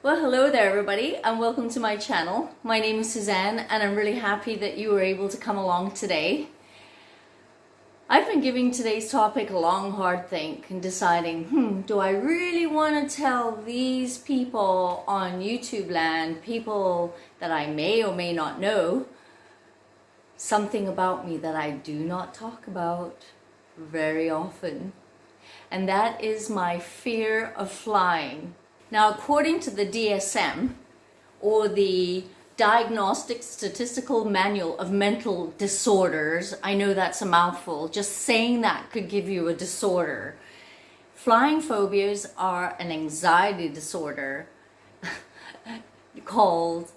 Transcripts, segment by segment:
Well, hello there everybody and welcome to my channel. My name is Suzanne and I'm really happy that you were able to come along today. I've been giving today's topic a long hard think and deciding, do I really want to tell these people on YouTube land, people that I may or may not know, something about me that I do not talk about very often. And that is my fear of flying. Now, according to the DSM, or the Diagnostic Statistical Manual of Mental Disorders, I know that's a mouthful, just saying that could give you a disorder. Flying phobias are an anxiety disorder called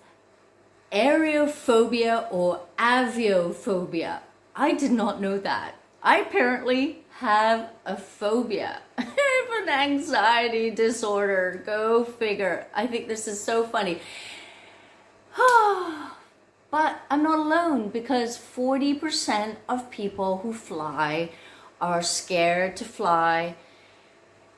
aerophobia or aviophobia. I did not know that. I apparently have a phobia. An anxiety disorder. Go figure. I think this is so funny. But I'm not alone, because 40% of people who fly are scared to fly,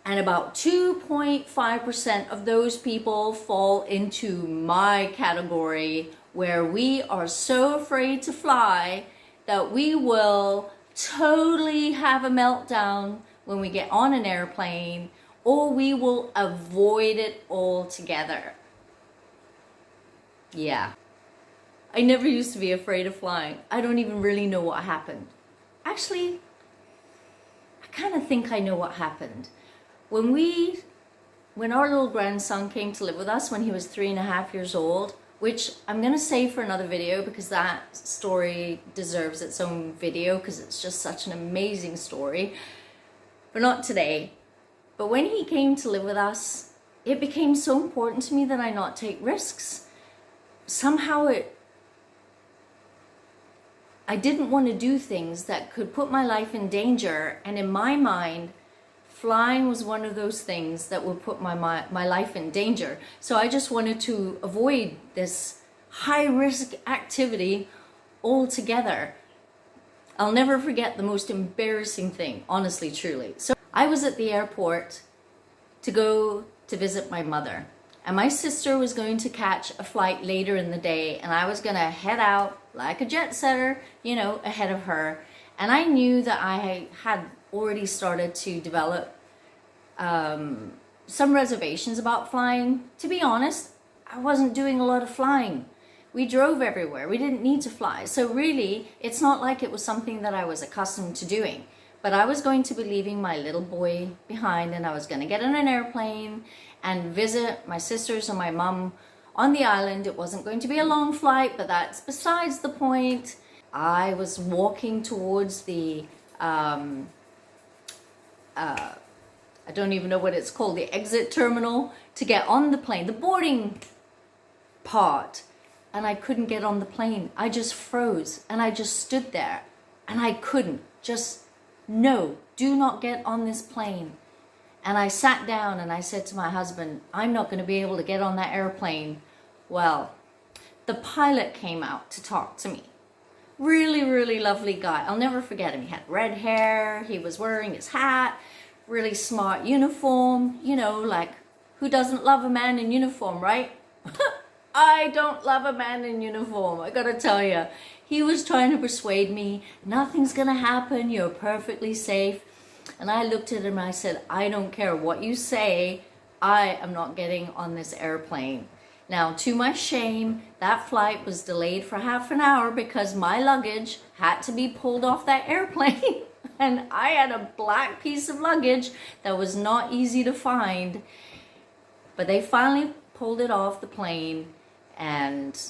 and about 2.5% of those people fall into my category, where we are so afraid to fly that we will totally have a meltdown when we get on an airplane, or we will avoid it altogether. Yeah. I never used to be afraid of flying. I don't even really know what happened. Actually, I kind of think I know what happened. When our little grandson came to live with us when he was 3.5 years old, which I'm gonna save for another video because that story deserves its own video because it's just such an amazing story. But not today. But when he came to live with us, it became so important to me that I not take risks. Somehow I didn't want to do things that could put my life in danger, and in my mind, flying was one of those things that would put my life in danger. So I just wanted to avoid this high-risk activity altogether. I'll never forget the most embarrassing thing, honestly, truly. So I was at the airport to go to visit my mother, and my sister was going to catch a flight later in the day, and I was gonna head out like a jet setter, ahead of her. And I knew that I had already started to develop some reservations about flying. To be honest, I wasn't doing a lot of flying. We drove everywhere. We didn't need to fly. So really, it's not like it was something that I was accustomed to doing. But I was going to be leaving my little boy behind, and I was going to get on an airplane and visit my sisters and my mom on the island. It wasn't going to be a long flight, but that's besides the point. I was walking towards the, I don't even know what it's called, the exit terminal to get on the plane, the boarding part. And I couldn't get on the plane. I just froze and I just stood there and I couldn't. No, do not get on this plane. And I sat down and I said to my husband, I'm not going to be able to get on that airplane. Well, the pilot came out to talk to me. Really, really lovely guy. I'll never forget him. He had red hair. He was wearing his hat. Really smart uniform. Like, who doesn't love a man in uniform, right? I don't love a man in uniform, I gotta tell you. He was trying to persuade me, nothing's gonna happen, you're perfectly safe. And I looked at him and I said, I don't care what you say, I am not getting on this airplane. Now, to my shame, that flight was delayed for half an hour because my luggage had to be pulled off that airplane. And I had a black piece of luggage that was not easy to find. But they finally pulled it off the plane, and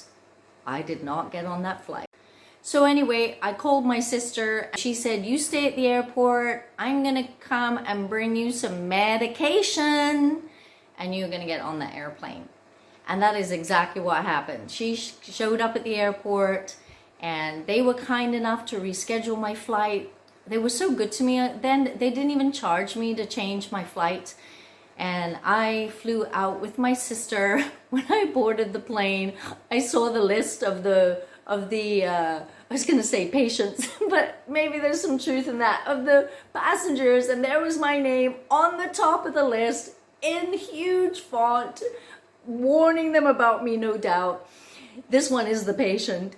I did not get on that flight. So anyway, I called my sister. She said, you stay at the airport. I'm gonna come and bring you some medication, and you're gonna get on the airplane. And that is exactly what happened. She showed up at the airport, and they were kind enough to reschedule my flight. They were so good to me. Then they didn't even charge me to change my flight. And I flew out with my sister. When I boarded the plane, I saw the list of the I was gonna say patients, but maybe there's some truth in that, of the passengers, and there was my name on the top of the list in huge font, warning them about me, no doubt. This one is the patient.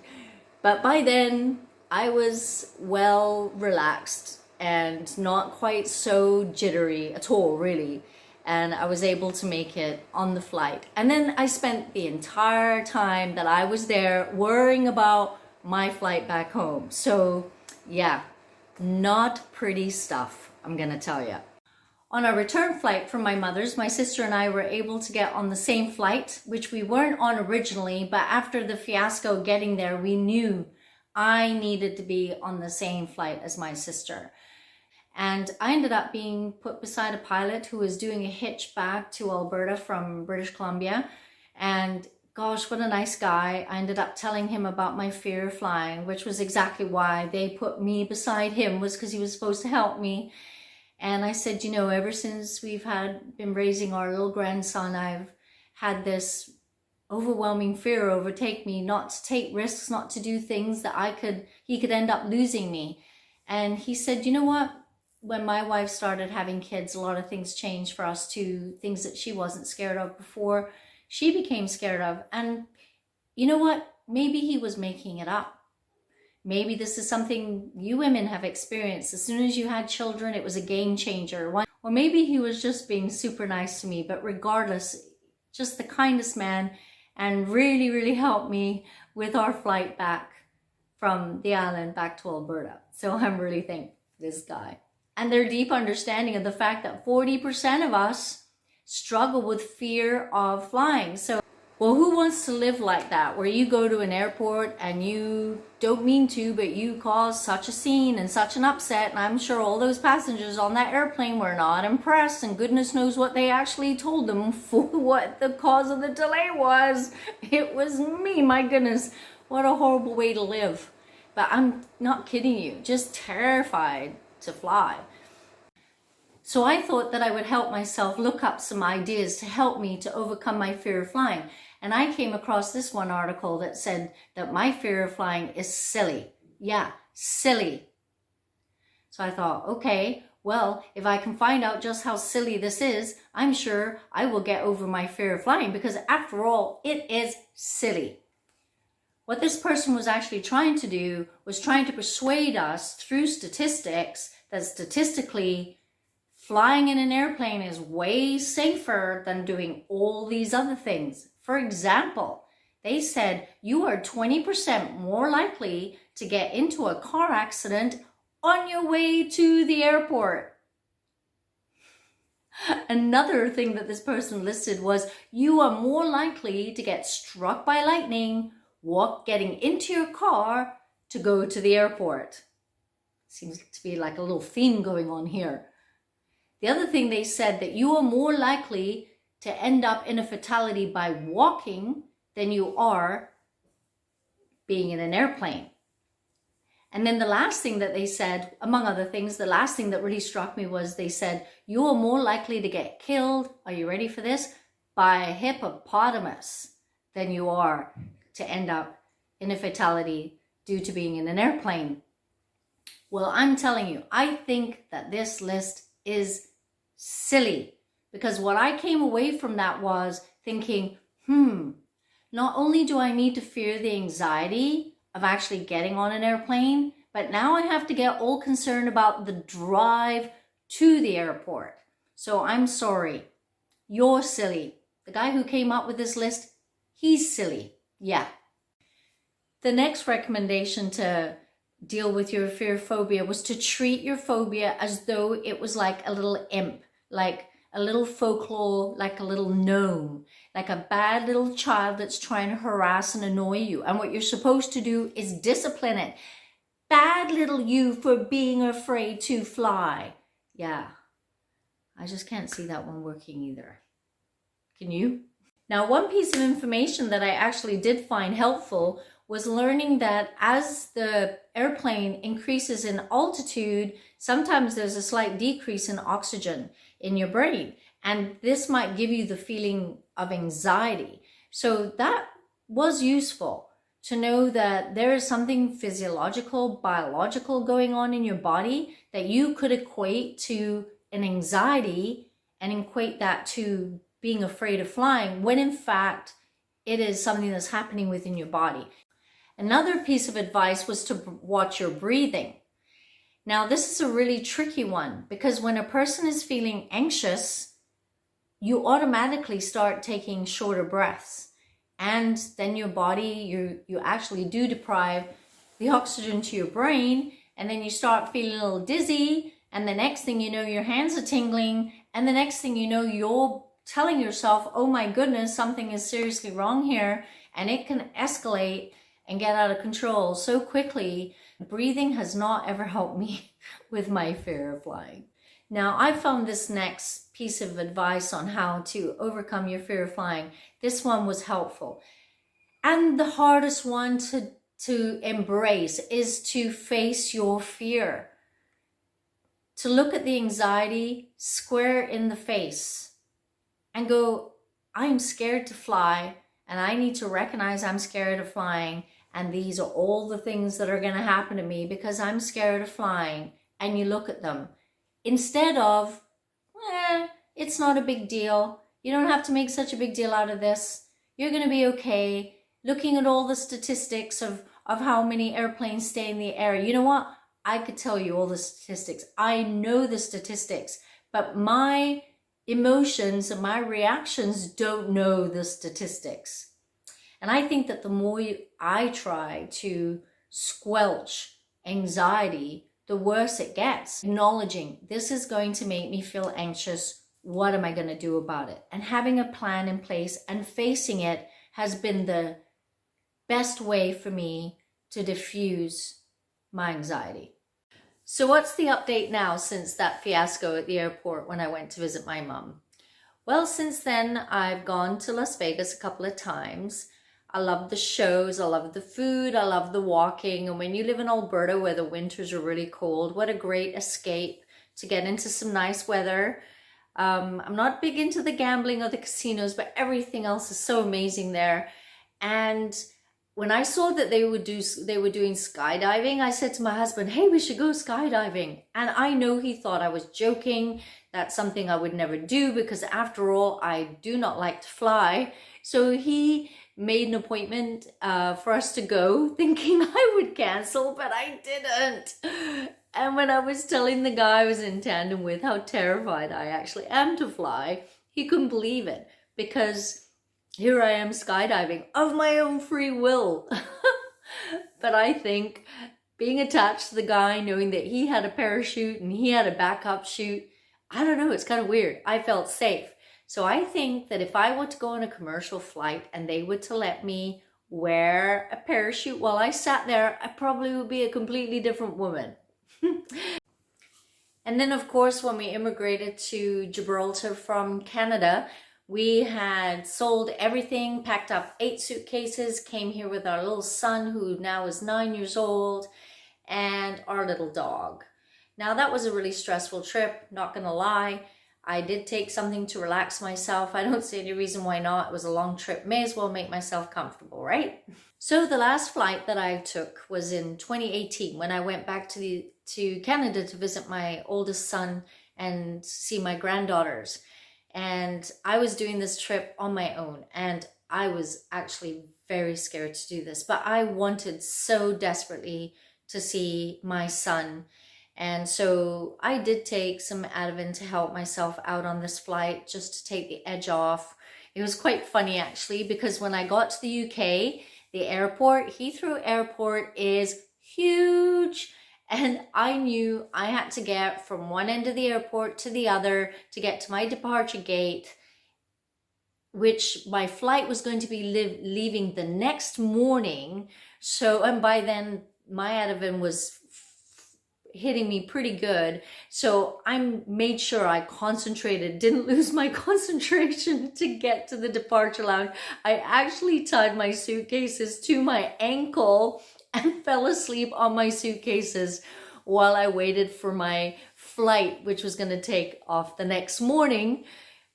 But by then, I was well relaxed and not quite so jittery at all, really. And I was able to make it on the flight. And then I spent the entire time that I was there worrying about my flight back home. So yeah, not pretty stuff, I'm gonna tell you. On our return flight from my mother's, my sister and I were able to get on the same flight, which we weren't on originally, but after the fiasco getting there, we knew I needed to be on the same flight as my sister. And I ended up being put beside a pilot who was doing a hitch back to Alberta from British Columbia. And gosh, what a nice guy. I ended up telling him about my fear of flying, which was exactly why they put me beside him, was because he was supposed to help me. And I said, you know, ever since we've been raising our little grandson, I've had this overwhelming fear overtake me, not to take risks, not to do things that he could end up losing me. And he said, you know what? When my wife started having kids, a lot of things changed for us too. Things that she wasn't scared of before, she became scared of. And you know what? Maybe he was making it up. Maybe this is something you women have experienced. As soon as you had children, it was a game changer. Or maybe he was just being super nice to me. But regardless, just the kindest man, and really, really helped me with our flight back from the island back to Alberta. So I'm really thankful for this guy. And their deep understanding of the fact that 40% of us struggle with fear of flying. So, well, who wants to live like that, where you go to an airport and you don't mean to, but you cause such a scene and such an upset, and I'm sure all those passengers on that airplane were not impressed, and goodness knows what they actually told them for what the cause of the delay was. It was me, my goodness. What a horrible way to live. But I'm not kidding you, just terrified to fly. So I thought that I would help myself look up some ideas to help me to overcome my fear of flying. And I came across this one article that said that my fear of flying is silly. Yeah, silly. So I thought, okay, well, if I can find out just how silly this is, I'm sure I will get over my fear of flying, because after all, it is silly. What this person was actually trying to do was trying to persuade us through statistics that statistically flying in an airplane is way safer than doing all these other things. For example, they said you are 20% more likely to get into a car accident on your way to the airport. Another thing that this person listed was you are more likely to get struck by lightning getting into your car to go to the airport. Seems to be like a little theme going on here. The other thing they said, that you are more likely to end up in a fatality by walking than you are being in an airplane. And then the last thing that they said, among other things, the last thing that really struck me was they said, you are more likely to get killed, are you ready for this, by a hippopotamus than you are to end up in a fatality due to being in an airplane. Well, I'm telling you, I think that this list is silly, because what I came away from that was thinking, not only do I need to fear the anxiety of actually getting on an airplane, but now I have to get all concerned about the drive to the airport. So I'm sorry, you're silly. The guy who came up with this list, he's silly. Yeah. The next recommendation to deal with your fear phobia was to treat your phobia as though it was like a little imp, like a little folklore, like a little gnome, like a bad little child that's trying to harass and annoy you. And what you're supposed to do is discipline it. Bad little you for being afraid to fly. Yeah, I just can't see that one working either. Can you? Now, one piece of information that I actually did find helpful was learning that as the airplane increases in altitude, sometimes there's a slight decrease in oxygen in your brain. And this might give you the feeling of anxiety. So that was useful to know that there is something physiological, biological going on in your body that you could equate to an anxiety and equate that to being afraid of flying, when in fact it is something that's happening within your body. Another piece of advice was to watch your breathing. Now, this is a really tricky one because when a person is feeling anxious, you automatically start taking shorter breaths. And then your body, you actually do deprive the oxygen to your brain, and then you start feeling a little dizzy, and the next thing you know, your hands are tingling, and the next thing you know, you're telling yourself, oh my goodness, something is seriously wrong here, and it can escalate and get out of control so quickly. Breathing has not ever helped me with my fear of flying. Now, I found this next piece of advice on how to overcome your fear of flying. This one was helpful. And the hardest one to embrace is to face your fear. To look at the anxiety square in the face and go, I'm scared to fly, and I need to recognize I'm scared of flying, and these are all the things that are going to happen to me because I'm scared of flying. And you look at them instead of, it's not a big deal. You don't have to make such a big deal out of this. You're going to be okay. Looking at all the statistics of how many airplanes stay in the air. You know what? I could tell you all the statistics. I know the statistics, but my emotions and my reactions don't know the statistics. And I think that the more I try to squelch anxiety, the worse it gets. Acknowledging this is going to make me feel anxious. What am I going to do about it? And having a plan in place and facing it has been the best way for me to diffuse my anxiety. So what's the update now since that fiasco at the airport when I went to visit my mum? Well, since then, I've gone to Las Vegas a couple of times. I love the shows, I love the food, I love the walking. And when you live in Alberta where the winters are really cold, what a great escape to get into some nice weather. I'm not big into the gambling or the casinos, but everything else is so amazing there. And when I saw that they were doing skydiving, I said to my husband, hey, we should go skydiving. And I know he thought I was joking. That's something I would never do because after all, I do not like to fly. So he made an appointment for us to go, thinking I would cancel, but I didn't. And when I was telling the guy I was in tandem with how terrified I actually am to fly, he couldn't believe it because here I am skydiving of my own free will. But I think being attached to the guy, knowing that he had a parachute and he had a backup chute, I don't know, it's kind of weird. I felt safe. So I think that if I were to go on a commercial flight and they were to let me wear a parachute while I sat there, I probably would be a completely different woman. And then of course, when we immigrated to Gibraltar from Canada, we had sold everything, packed up 8 suitcases, came here with our little son who now is 9 years old, and our little dog. Now that was a really stressful trip, not gonna lie. I did take something to relax myself. I don't see any reason why not. It was a long trip. May as well make myself comfortable, right? So the last flight that I took was in 2018 when I went back to Canada to visit my oldest son and see my granddaughters. And I was doing this trip on my own, and I was actually very scared to do this, but I wanted so desperately to see my son. And so I did take some Ativan to help myself out on this flight, just to take the edge off. It was quite funny actually, because when I got to the UK, the airport, Heathrow Airport, is huge. And I knew I had to get from one end of the airport to the other to get to my departure gate, which my flight was going to be leaving the next morning. So, and by then my Ativan was hitting me pretty good. So I made sure I concentrated, didn't lose my concentration to get to the departure lounge. I actually tied my suitcases to my ankle and fell asleep on my suitcases while I waited for my flight, which was going to take off the next morning.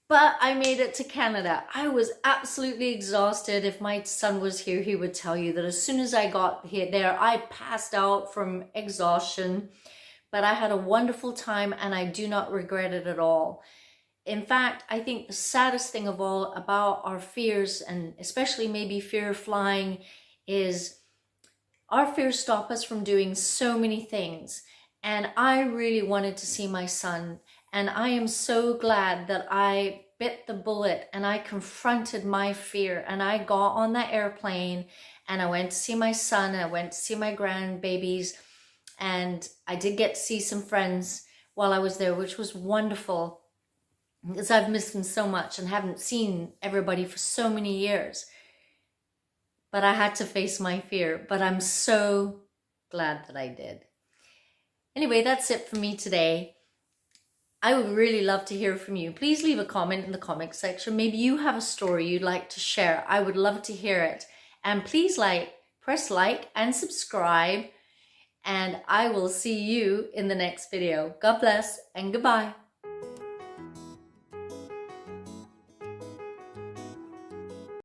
But I made it to Canada. I was absolutely exhausted. If my son was here, he would tell you that as soon as I got here there, I passed out from exhaustion. But I had a wonderful time and I do not regret it at all. in fact, I think the saddest thing of all about our fears, and especially maybe fear of flying, is our fears stop us from doing so many things. And I really wanted to see my son. And I am so glad that I bit the bullet and I confronted my fear. And I got on that airplane and I went to see my son. And I went to see my grandbabies. And I did get to see some friends while I was there, which was wonderful, because I've missed them so much and haven't seen everybody for so many years. But I had to face my fear, but I'm so glad that I did. Anyway, that's it for me today. I would really love to hear from you. Please leave a comment in the comment section. Maybe you have a story you'd like to share. I would love to hear it. And please press like and subscribe. And I will see you in the next video. God bless and goodbye.